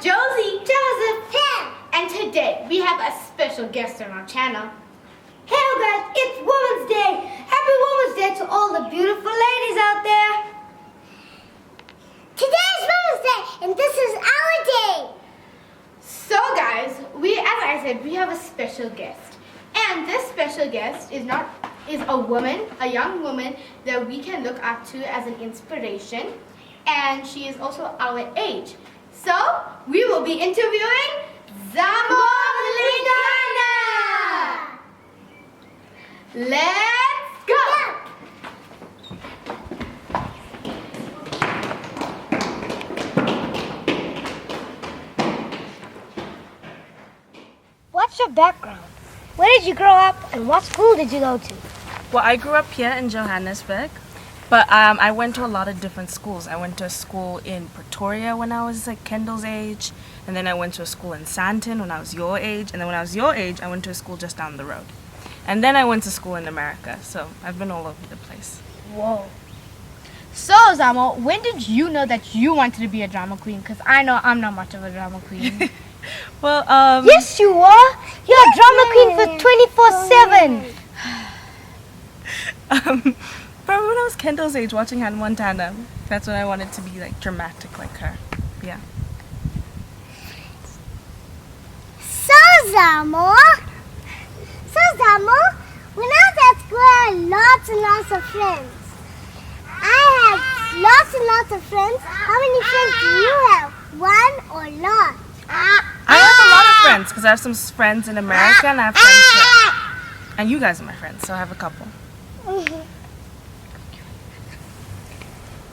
Josie, Joseph, Pam, and today we have a special guest on our channel. Hello guys, it's Women's Day. Happy Women's Day to all the beautiful ladies out there. Today is Women's Day and this is our day. So guys, as I said, we have a special guest. And this special guest is a woman, a young woman that we can look up to as an inspiration. And she is also our age. So, we will be interviewing Zamo Mlengana. Let's go! What's your background? Where did you grow up and what school did you go to? Well, I grew up here in Johannesburg, but I went to a lot of different schools. I went to a school in Pretoria when I was like Kendall's age, and then I went to a school in Sandton when I was your age, and then when I was your age, I went to a school just down the road. And then I went to school in America, so I've been all over the place. Whoa. So, Zamo, when did you know that you wanted to be a drama queen? Because I know I'm not much of a drama queen. Well, Yes, you are. You're a drama queen for 24/7. Probably when I was Kendall's age watching Hannah Montana. That's when I wanted to be like dramatic like her. Yeah. So Zamo, when I was at school, I had lots and lots of friends. I had lots and lots of friends. How many friends do you have? One or lot? I have a lot of friends because I have some friends in America and I have friends here. And you guys are my friends, so I have a couple.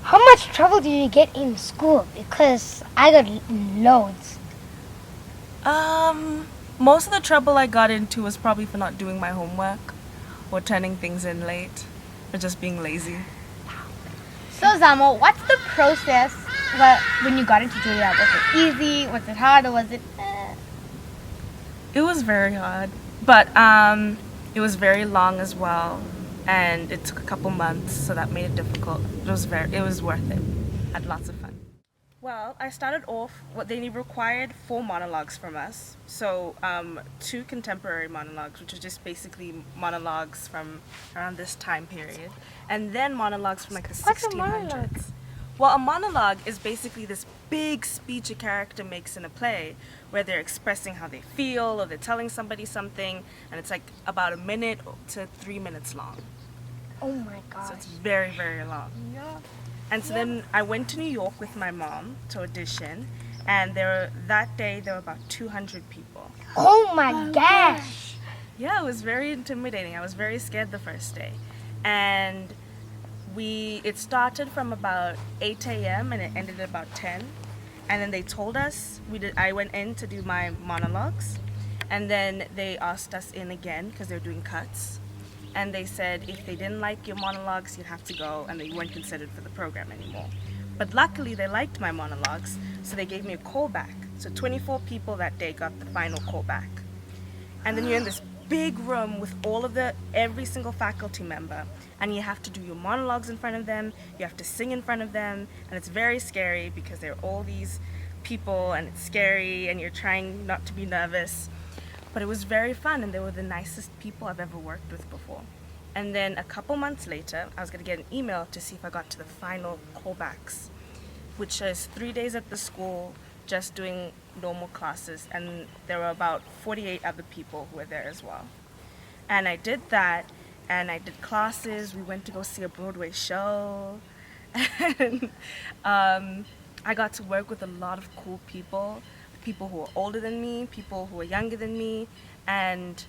How much trouble do you get in school? Because I got loads. Most of the trouble I got into was probably for not doing my homework or turning things in late or just being lazy. So, Zamo, what's the process when you got into Juilliard? Was it easy? Was it hard? Or was it... It was very hard, but it was very long as well, and it took a couple months, so that made it difficult. It was worth it. Had lots of fun. Well, I started off, they required 4 monologues from us. So 2 contemporary monologues, which are just basically monologues from around this time period, and then monologues from like the 1600s. What's a monologue? Well, a monologue is basically this big speech a character makes in a play where they're expressing how they feel or they're telling somebody something, and it's like about 1 minute to 3 minutes long. Oh my gosh. So it's very, very long. Yeah. And so then I went to New York with my mom to audition, and that day there were about 200 people. Oh my gosh. Yeah, it was very intimidating. I was very scared the first day. And it started from about 8 a.m. and it ended at about 10. And then they told us, I went in to do my monologues, and then they asked us in again because they were doing cuts. And they said if they didn't like your monologues, you'd have to go, and that you weren't considered for the program anymore. But luckily, they liked my monologues, so they gave me a callback. So 24 people that day got the final callback. And then you're in this big room with every single faculty member, and you have to do your monologues in front of them, you have to sing in front of them, and it's very scary because there are all these people, and it's scary, and you're trying not to be nervous. But it was very fun, and they were the nicest people I've ever worked with before. And then a couple months later, I was going to get an email to see if I got to the final callbacks, which is 3 days at the school, just doing normal classes, and there were about 48 other people who were there as well. And I did that, and I did classes, we went to go see a Broadway show, and I got to work with a lot of cool people who were older than me, people who were younger than me, and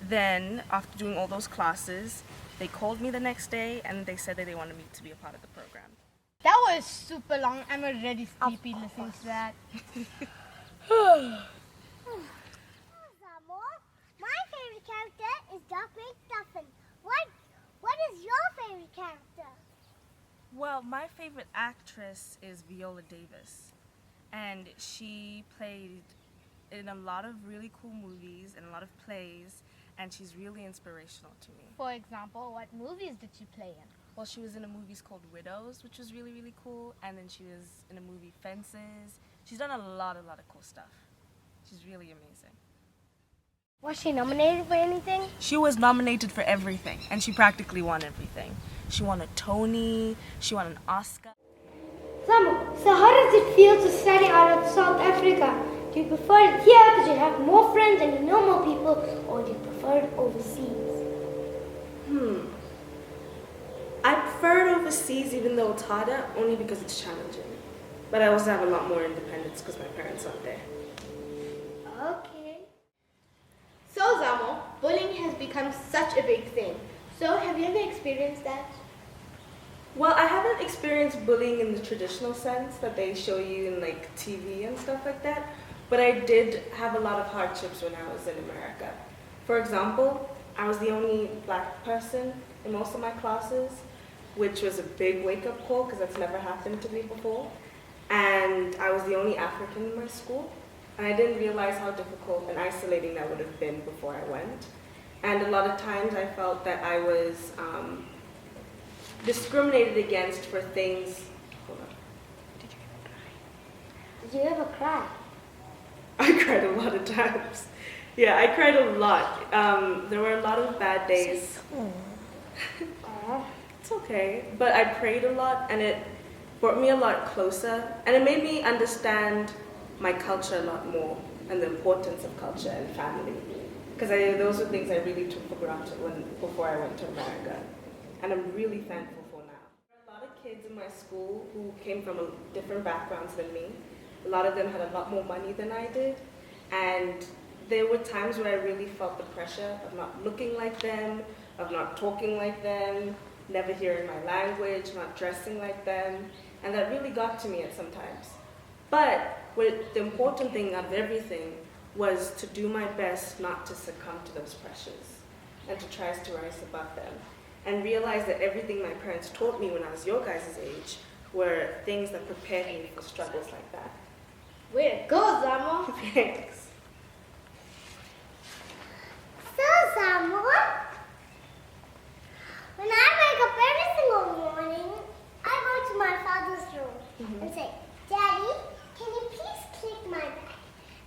then after doing all those classes, they called me the next day and they said that they wanted me to be a part of the program. That was super long. I'm already sleepy listening to that. Zamo, my favorite character is Dark McStuffin. What is your favorite character? Well, my favorite actress is Viola Davis, and she played in a lot of really cool movies and a lot of plays, and she's really inspirational to me. For example, what movies did you play in? Well, she was in a movie called Widows, which was really, really cool, and then she was in a movie Fences, She's done a lot of cool stuff. She's really amazing. Was she nominated for anything? She was nominated for everything, and she practically won everything. She won a Tony, she won an Oscar. Zamo, so how does it feel to study out of South Africa? Do you prefer it here because you have more friends and you know more people, or do you prefer it overseas? I prefer it overseas even though it's harder, only because it's challenging. But I also have a lot more independence because my parents aren't there. Okay. So Zamo, bullying has become such a big thing. So have you ever experienced that? Well, I haven't experienced bullying in the traditional sense that they show you in like TV and stuff like that, but I did have a lot of hardships when I was in America. For example, I was the only black person in most of my classes, which was a big wake-up call because that's never happened to me before. And I was the only African in my school, and I didn't realize how difficult and isolating that would have been before I went. And a lot of times I felt that I was discriminated against for things. Hold on. Did you ever cry? I cried a lot of times. Yeah, I cried a lot. There were a lot of bad days. It's okay. But I prayed a lot, and it brought me a lot closer, and it made me understand my culture a lot more and the importance of culture and family. Because those were things I really took for granted before I went to America. And I'm really thankful for now. There are a lot of kids in my school who came from different backgrounds than me. A lot of them had a lot more money than I did. And there were times where I really felt the pressure of not looking like them, of not talking like them, never hearing my language, not dressing like them. And that really got to me at some times. But the important thing out of everything was to do my best not to succumb to those pressures and to try to rise above them. And realize that everything my parents taught me when I was your guys' age were things that prepared me for struggles like that. Way to go, Zamo! Thanks. So, Zamo, when I wake up every single morning, I go to my father's room and say, Daddy, can you please click my back?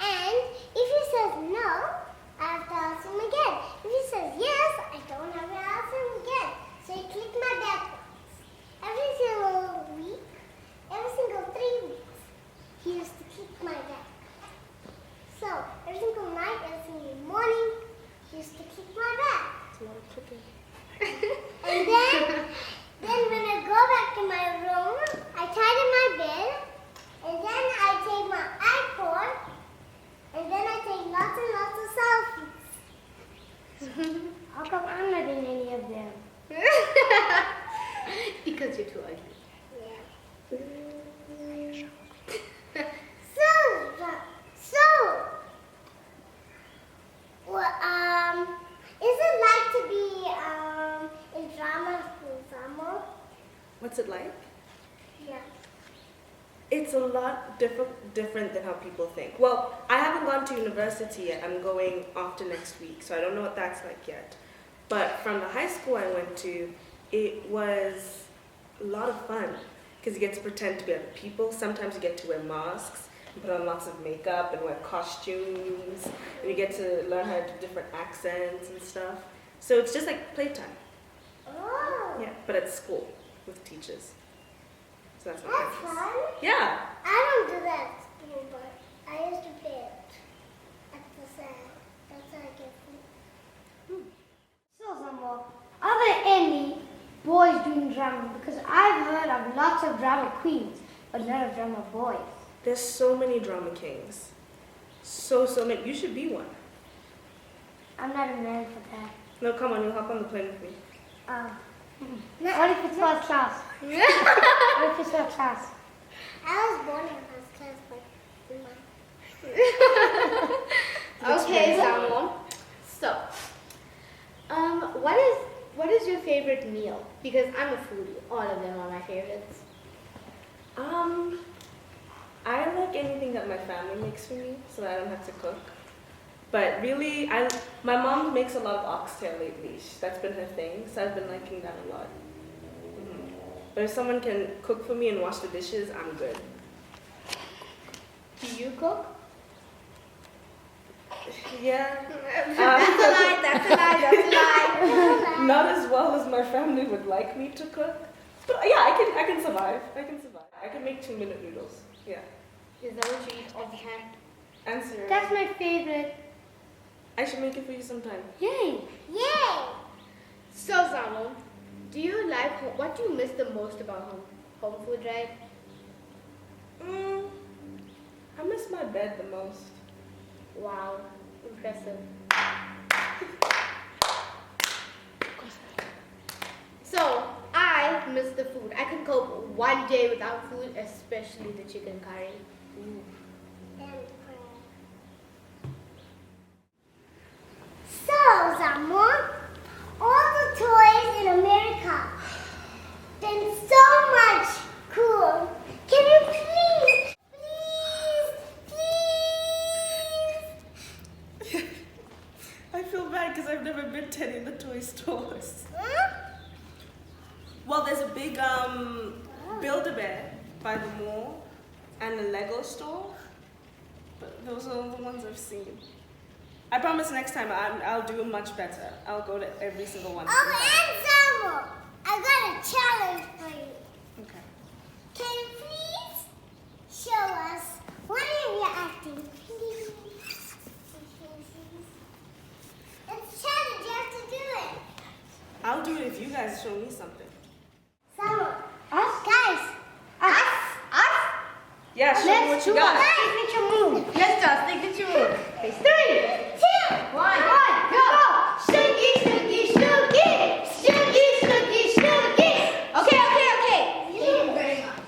And if he says no, I have to ask him again. If he says yes, I don't have to ask him again. So he clicked my back once. Every single week, every single 3 weeks, he used to click my back. So every single night, every single morning, he used to click my back. It's a lot of clicking. And then when I go back to my room, I tidy my bed, and then I take my iPhone, and then I take lots and lots of selfies. How come I'm not in any of them? Because you're too ugly. Yeah. Is it like to be in drama school, Zamo? What's it like? Yeah. It's a lot different than how people think. Well, I haven't gone to university yet. I'm going after next week, so I don't know what that's like yet. But from the high school I went to, it was a lot of fun because you get to pretend to be other people. Sometimes you get to wear masks and put on lots of makeup and wear costumes, and you get to learn how to do different accents and stuff. So it's just like playtime. Oh. Yeah, but at school with teachers. So that's what That's happens. fun. Yeah. I don't do that at school, but I used to play it at the sand. That's how I get food. So, Zamo, are there any boys doing drama? Because I've heard of lots of drama queens, but not of drama boys. There's so many drama kings. So many. You should be one. I'm not a man for that. No, come on, you'll hop on the plane with me. What if it's first class? What if it's first class? I was born in first class, but Okay, Zamo. So, what is your favorite meal? Because I'm a foodie. All of them are my favorites. I like anything that my family makes for me, so I don't have to cook. But really, my mom makes a lot of oxtail lately. That's been her thing, so I've been liking that a lot. But if someone can cook for me and wash the dishes, I'm good. Do you cook? Yeah. That's a lie, that's a lie, that's a lie. Not as well as my family would like me to cook. But yeah, I can survive. I can survive. I can make 2-minute noodles. Yeah. Is that what you eat all the time? And cereal. That's my favorite. I should make it for you sometime. Yay! Yay! So Zamo, do you like what do you miss the most about home? Home food, right? I miss my bed the most. Wow, impressive. So I miss the food. I can cope one day without food, especially the chicken curry. So, Zamo, all the toys in America been so much cool. Can you please, I feel bad because I've never been to any of the toy stores. huh? Well, there's a big Build-A-Bear by the mall and a Lego store. But those are the ones I've seen. I promise next time I'll do much better. I'll go to every single one. Oh, and Zamo, I got a challenge for you. Okay. Can you please show us one of your acting, please? It's a challenge, you have to do it. I'll do it if you guys show me something. Zamo, Us? guys, Us? Yeah, show me what you got. Signature move. Let's do a signature move. Okay, 3, 2, 1, go! Shooky, shooky, shooky! Shooky, shooky, shooky! Okay. Thank you very much.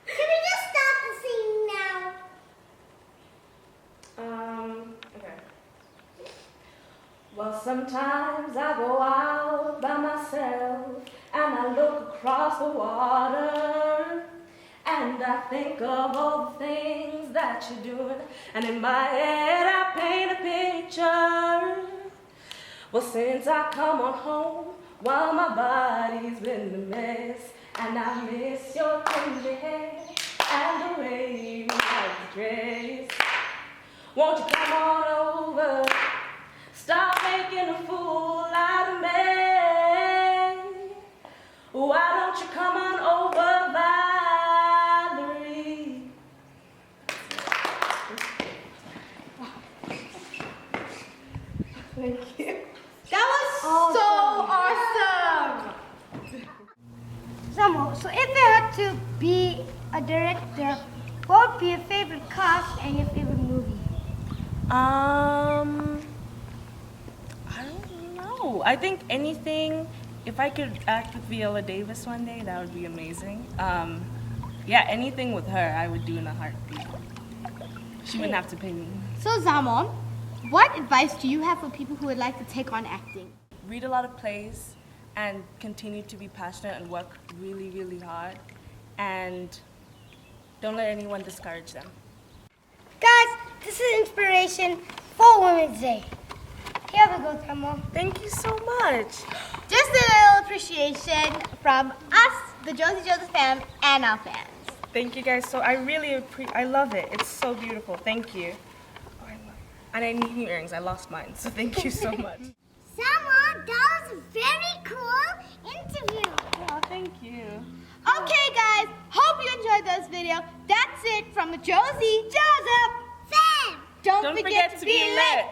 can we just stop the singing now? Okay. Well, sometimes I go out by myself and I look across the water and I think of all the things that you're doing, and in my head I paint a picture. Well, since I come on home, while my body's been a mess, and I miss your tender hair and the way you like the dress. Won't you come on over? Stop making a fool out of me. Why don't you come on over, Valerie? Thank you. That was so awesome! Zamo, so if you had to be a director, what would be your favorite cast and your favorite movie? I don't know. I think anything, if I could act with Viola Davis one day, that would be amazing. Yeah, anything with her, I would do in a heartbeat. She wouldn't have to pay me. So Zamo, what advice do you have for people who would like to take on acting? Read a lot of plays and continue to be passionate and work really, really hard. And don't let anyone discourage them. Guys, this is inspiration for Women's Day. Here we go, Zamo. Thank you so much. Just a little appreciation from us, the Josie Joseph fam, and our fans. Thank you guys. So I really I love it. It's so beautiful. Thank you. And I need new earrings. I lost mine. So thank you so much. Zamo, that was a very cool interview. Oh, thank you. Okay, guys, hope you enjoyed this video. That's it from the Josie Joseph Fam! Don't forget to be lit.